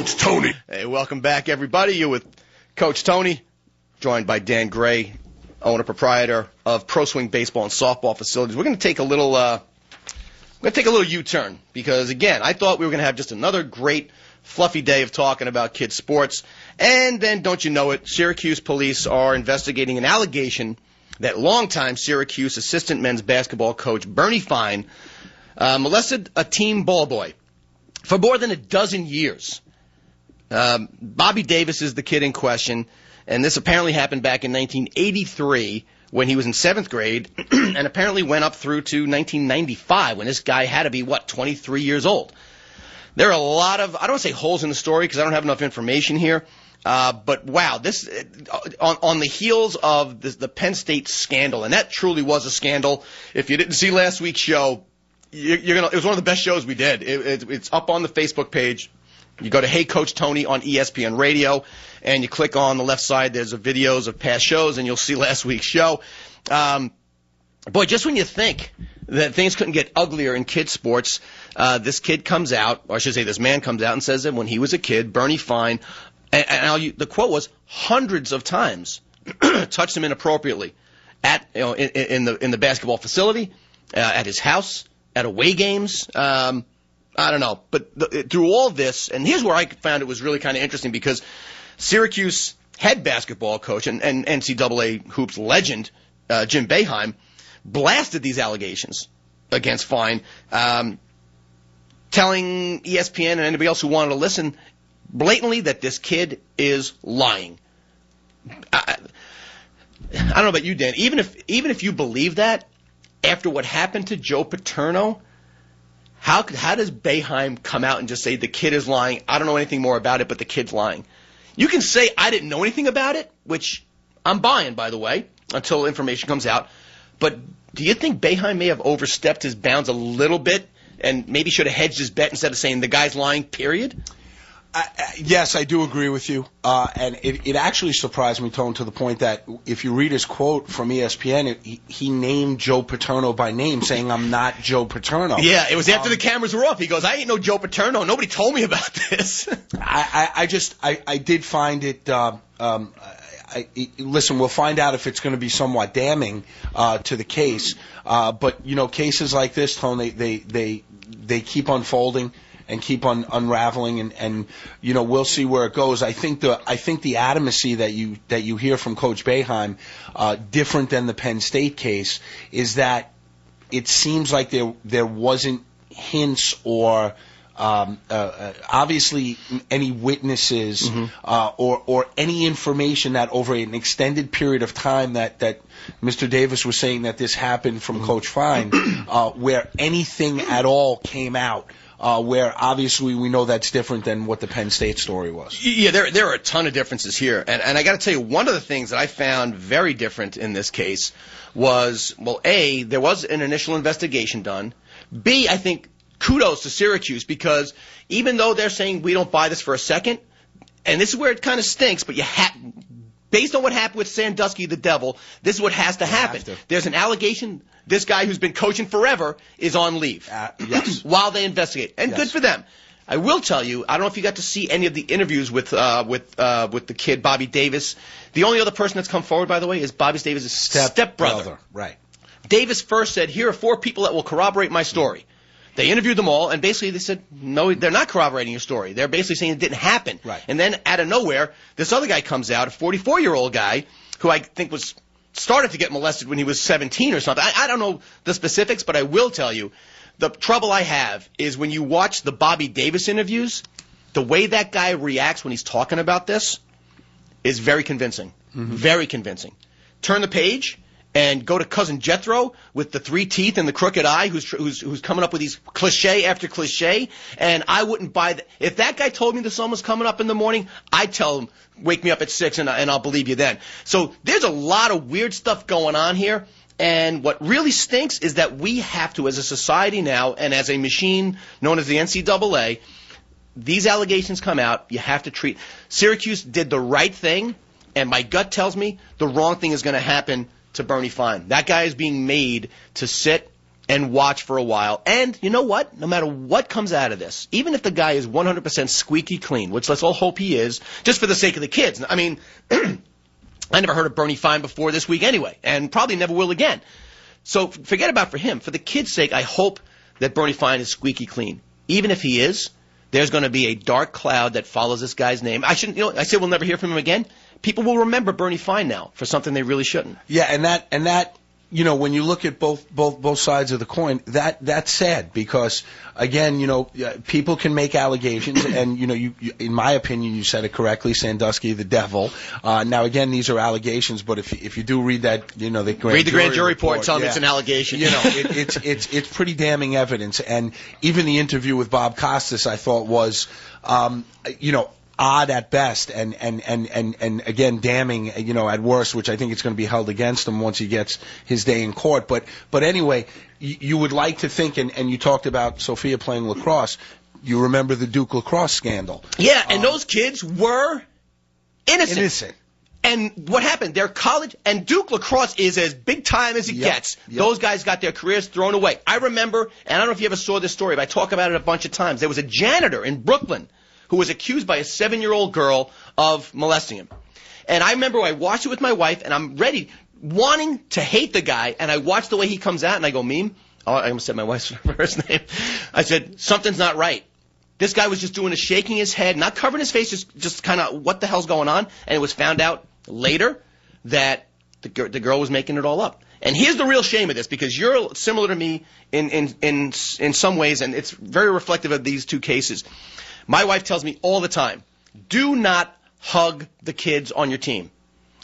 Coach Tony. Hey, welcome back, everybody. You're with Coach Tony, joined by Dan Gray, owner-proprietor of Pro Swing Baseball and Softball Facilities. We're going to take a little U-turn because, again, I thought we were going to have just another great, fluffy day of talking about kids' sports. And then, don't you know it, Syracuse police are investigating an allegation that longtime Syracuse assistant men's basketball coach Bernie Fine molested a teen ball boy for more than a dozen years. Bobby Davis is the kid in question, and this apparently happened back in 1983 when he was in 7th grade, and apparently went up through to 1995 when this guy had to be, 23 years old. There are a lot of, I don't want to say holes in the story because I don't have enough information here, but wow, this on the heels of the Penn State scandal, and that truly was a scandal. If you didn't see last week's show, it was one of the best shows we did. It's up on the Facebook page. You go to Hey Coach Tony on ESPN Radio, and you click on the left side. There's videos of past shows, and you'll see last week's show. Boy, just when you think that things couldn't get uglier in kids' sports, this kid comes out, or I should say this man comes out and says that when he was a kid, Bernie Fine, the quote was hundreds of times, touched him inappropriately in the basketball facility, at his house, at away games. I don't know. But through all this, and here's where I found it was really kind of interesting because Syracuse head basketball coach and NCAA hoops legend Jim Boeheim blasted these allegations against Fine, telling ESPN and anybody else who wanted to listen blatantly that this kid is lying. I don't know about you, Dan. Even if you believe that, after what happened to Joe Paterno, how does Boeheim come out and just say the kid is lying? I don't know anything more about it, but the kid's lying. You can say I didn't know anything about it, which I'm buying, by the way, until information comes out. But do you think Boeheim may have overstepped his bounds a little bit and maybe should have hedged his bet instead of saying the guy's lying, period? Yes, I do agree with you. And it actually surprised me, Tone, to the point that if you read his quote from ESPN, he named Joe Paterno by name, saying, "I'm not Joe Paterno." Yeah, it was after the cameras were off. He goes, "I ain't no Joe Paterno. Nobody told me about this." I did find it. Listen, we'll find out if it's going to be somewhat damning to the case. But cases like this, Tone, they keep unfolding and keep on unraveling, and we'll see where it goes. I think the adamancy that you hear from Coach Boeheim, different than the Penn State case, is that it seems like there wasn't hints or obviously any witnesses or any information that over an extended period of time that Mr. Davis was saying that this happened from Coach Fine, where anything at all came out. Where obviously we know that's different than what the Penn State story was. Yeah, there are a ton of differences here. And I got to tell you, one of the things that I found very different in this case was, well, A, there was an initial investigation done. B, I think kudos to Syracuse because even though they're saying we don't buy this for a second, and this is where it kind of stinks, but based on what happened with Sandusky the Devil, this is what has to happen. There's an allegation. This guy who's been coaching forever is on leave while they investigate, and good for them. I will tell you, I don't know if you got to see any of the interviews with the kid Bobby Davis. The only other person that's come forward, by the way, is Bobby Davis' stepbrother. Right. Davis first said, "Here are 4 people that will corroborate my story." They interviewed them all, and basically they said, no, they're not corroborating your story. They're basically saying it didn't happen. Right. And then out of nowhere, this other guy comes out, a 44-year-old guy, who I think started to get molested when he was 17 or something. I don't know the specifics, but I will tell you, the trouble I have is when you watch the Bobby Davis interviews, the way that guy reacts when he's talking about this is very convincing. Very convincing. Turn the page and go to Cousin Jethro with the 3 teeth and the crooked eye who's coming up with these cliche after cliche, and I wouldn't buy that. If that guy told me the sun was coming up in the morning, I'd tell him, wake me up at 6 and I'll believe you then. So there's a lot of weird stuff going on here, and what really stinks is that we have to, as a society now and as a machine known as the NCAA, these allegations come out, you have to treat. Syracuse did the right thing, and my gut tells me the wrong thing is going to happen to Bernie Fine. That guy is being made to sit and watch for a while. And you know what? No matter what comes out of this, even if the guy is 100% squeaky clean, which let's all hope he is, just for the sake of the kids. I mean, I never heard of Bernie Fine before this week anyway, and probably never will again. So forget about for him. For the kid's sake, I hope that Bernie Fine is squeaky clean. Even if he is, there's going to be a dark cloud that follows this guy's name. I say we'll never hear from him again. People will remember Bernie Fine now for something they really shouldn't. Yeah, and that when you look at both sides of the coin, that's sad because again, people can make allegations, and you in my opinion, you said it correctly, Sandusky, the devil. Now again, these are allegations, but if you do read that, the read the grand jury report, tell them it's an allegation. It's pretty damning evidence, and even the interview with Bob Costas, I thought was, odd at best, and again damning, at worst, which I think it's going to be held against him once he gets his day in court. But anyway, you would like to think, and you talked about Sophia playing lacrosse. You remember the Duke lacrosse scandal? Yeah, and those kids were innocent. And what happened? Their college and Duke lacrosse is as big time as it gets. Yep. Those guys got their careers thrown away. I remember, and I don't know if you ever saw this story, but I talk about it a bunch of times. There was a janitor in Brooklyn who was accused by a 7-year-old girl of molesting him. And I remember I watched it with my wife, and I'm ready, wanting to hate the guy, and I watched the way he comes out, and I go, Meme? Oh, I almost said my wife's first name. I said, something's not right. This guy was just doing a shaking his head, not covering his face, just kind of, what the hell's going on? And it was found out later that the girl was making it all up. And here's the real shame of this, because you're similar to me in some ways, and it's very reflective of these two cases. My wife tells me all the time, do not hug the kids on your team.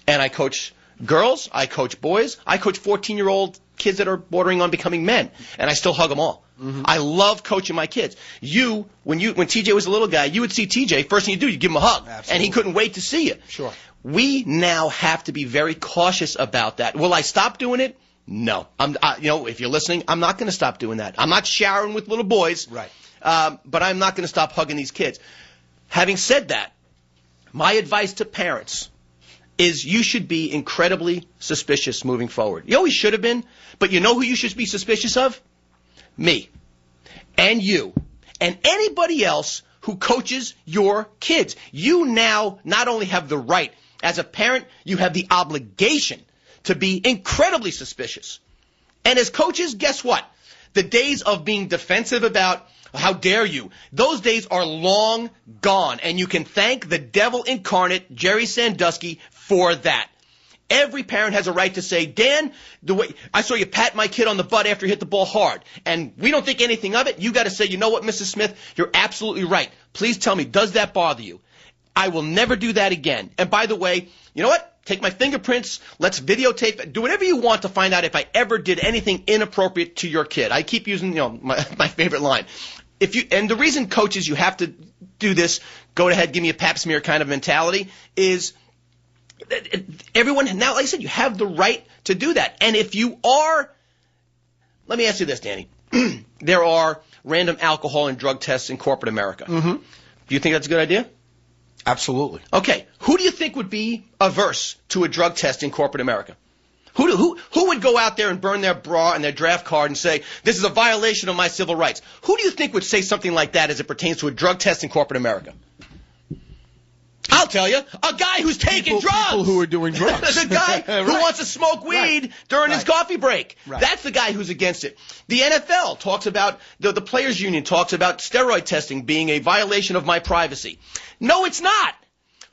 And I coach girls, I coach boys, I coach 14-year-old kids that are bordering on becoming men, and I still hug them all. Mm-hmm. I love coaching my kids. When TJ was a little guy, you would see TJ, first thing you do, you give him a hug. Absolutely. And he couldn't wait to see you. Sure. We now have to be very cautious about that. Will I stop doing it? No. If you're listening, I'm not going to stop doing that. I'm not showering with little boys. Right. But I'm not going to stop hugging these kids. Having said that, my advice to parents is you should be incredibly suspicious moving forward. You always should have been, but you know who you should be suspicious of? Me. And you. And anybody else who coaches your kids. You now not only have the right, as a parent, you have the obligation to be incredibly suspicious. And as coaches, guess what? The days of being defensive about how dare you, those days are long gone, and you can thank the devil incarnate, Jerry Sandusky, for that. Every parent has a right to say, Dan, the way I saw you pat my kid on the butt after he hit the ball hard, and we don't think anything of it. You got to say, you know what, Mrs. Smith, you're absolutely right. Please tell me, does that bother you? I will never do that again. And by the way, you know what? Take my fingerprints, let's videotape it, do whatever you want to find out if I ever did anything inappropriate to your kid. I keep using, my favorite line. And the reason, coaches, you have to do this, go ahead, give me a pap smear kind of mentality, is everyone, now, like I said, you have the right to do that. And if you are, let me ask you this, Danny. There are random alcohol and drug tests in corporate America. Mm-hmm. Do you think that's a good idea? Absolutely. Okay. Who do you think would be averse to a drug test in corporate America? Who would go out there and burn their bra and their draft card and say, this is a violation of my civil rights? Who do you think would say something like that as it pertains to a drug test in corporate America? I'll tell you, a guy who's taking drugs. People who are doing drugs. The guy who wants to smoke weed during his coffee break. Right. That's the guy who's against it. The NFL talks about, the Players Union talks about steroid testing being a violation of my privacy. No, it's not.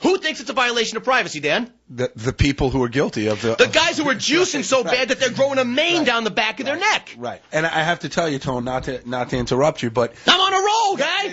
Who thinks it's a violation of privacy, Dan? The people who are guilty of the guys who are juicing so bad that they're growing a mane down the back of their neck. Right. And I have to tell you, Tone, not to interrupt you, but I'm on a roll, guy.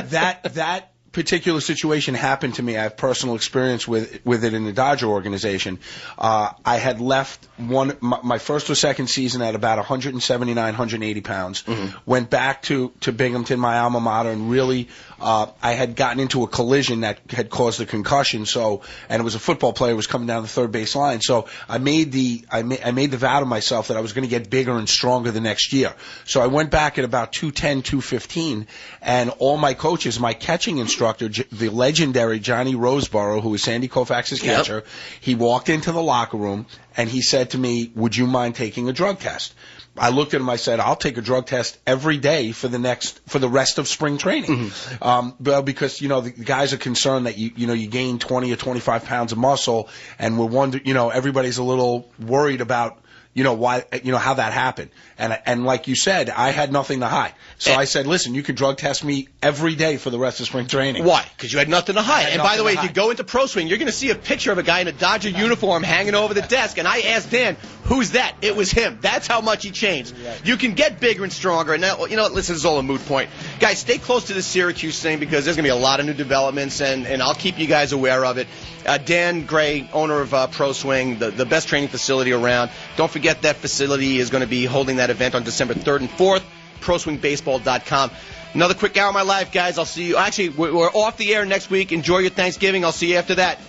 That particular situation happened to me. I have personal experience with it in the Dodger organization. I had left my first or second season at about 179, 180 pounds. Mm-hmm. Went back to Binghamton, my alma mater, and really I had gotten into a collision that had caused a concussion. And it was a football player who was coming down the third base line. So I made the vow to myself that I was going to get bigger and stronger the next year. So I went back at about 210, 215, and all my coaches, my catching instructor, the legendary Johnny Roseborough, who was Sandy Koufax's catcher, he walked into the locker room and he said to me, would you mind taking a drug test? I looked at him. I said, "I'll take a drug test every day for the rest of spring training," because the guys are concerned that you gain 20 or 25 pounds of muscle, and we're everybody's a little worried about why how that happened, and like you said, I had nothing to hide, so I said, "Listen, you can drug test me every day for the rest of spring training." Why? Because you had nothing to hide. And by the way, if you go into Pro Swing, you're going to see a picture of a guy in a Dodger uniform hanging over the desk, and I asked Dan, "Who's that?" It was him. That's how much he changed. You can get bigger and stronger, and now, listen, this is all a moot point. Guys, stay close to the Syracuse thing because there's going to be a lot of new developments, and I'll keep you guys aware of it. Dan Gray, owner of Pro Swing, the best training facility around. Don't forget that facility is going to be holding that event on December 3rd and 4th. ProSwingBaseball.com. Another quick hour of my life, guys. I'll see you. Actually, we're off the air next week. Enjoy your Thanksgiving. I'll see you after that.